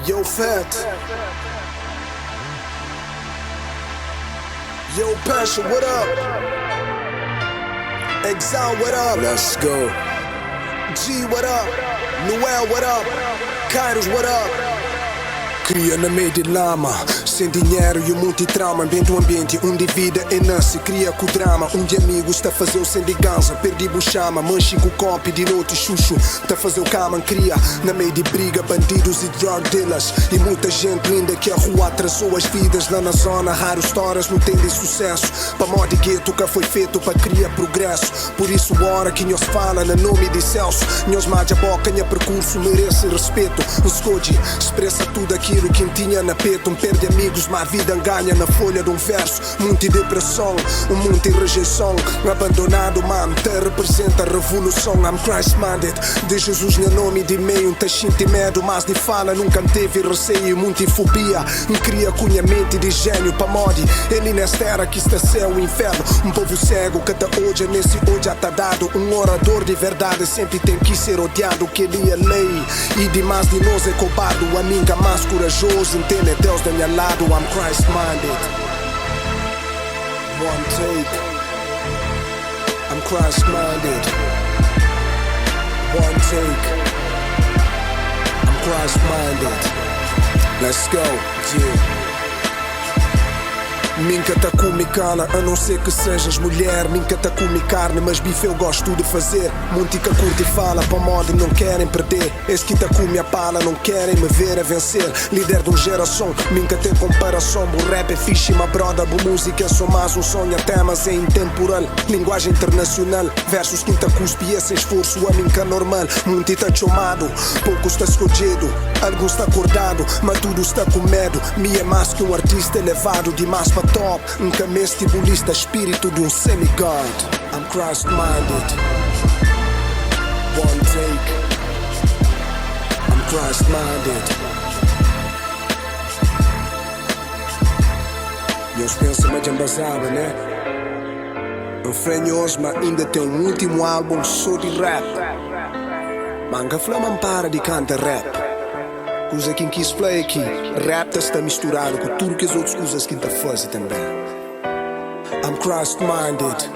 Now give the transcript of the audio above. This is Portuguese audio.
Yo, Fat. Yo, Faixa, what up? Exile, what up? Let's go. G, what up? Noel, what up? Kairos, what up? Cria na meio de lama, sem dinheiro e muito trauma. Ambiente um ambiente onde vida é nasce, cria com drama. Onde amigos tá fazer o sem de ganza, perdi buchama, manche com copo de noite chuchu. Tá fazer o cama, cria na meio de briga, bandidos e drug dealers. E muita gente linda que a rua atrasou as vidas. Lá na zona, raros histórias não tem de sucesso. Pra modo de gueto que foi feito para criar progresso. Por isso hora que nós fala no nome de Celso. Nós mais a boca, minha percurso merece respeito. O Skoji expressa tudo aquilo que tinha na peito. Perde amigos, mas a vida ganha na folha de um verso. Muita depressão, muita rejeição. Abandonado, man, te representa a revolução. I'm Christ-minded, de Jesus no nome de meio. Te sinto medo, mas de fala nunca teve receio. Muita fobia, cria cunha mente de gênio. Pra modi, ele nesta era que está céu e inferno. Um povo cego que até hoje, nesse hoje já tá dado. Um orador de verdade sempre tem que ser odiado. Que ele é lei, e demais de nós é cobardo. A minha mais corajoso, entende Deus do meu lado. I'm Christ-minded. One take. I'm Christ-minded. One take. I'm Christ-minded. Let's go, yeah. Minca tá come cana, a não ser que sejas mulher. Minca tá come carne, mas bife eu gosto de fazer. Muntica curte e fala, pra moda não querem perder. Esse que tá come a pala, não querem me ver a vencer. Líder de uma geração, minca tem comparação. O rap é fixe, ma broda, bo música é só mais um sonho. Até mas é intemporal, linguagem internacional. Versos quinta cuspe e esse esforço a minca normal. Muito tá chamado, pouco está escondido. Alguns está acordado, mas tudo está com medo. Me é mais que um artista elevado, demais para top, um camestibulista, espírito de um semi-god. I'm Christ-minded. One take. I'm Christ-minded. Meus pensamentos embasados, né? Enfrenhoso, mas ainda tem um último álbum só de rap. Manga flama para de cantar rap. Coisa quem quis play aqui, rap está misturado com tudo que as outras coisas que tá fazem também. I'm Christ-minded.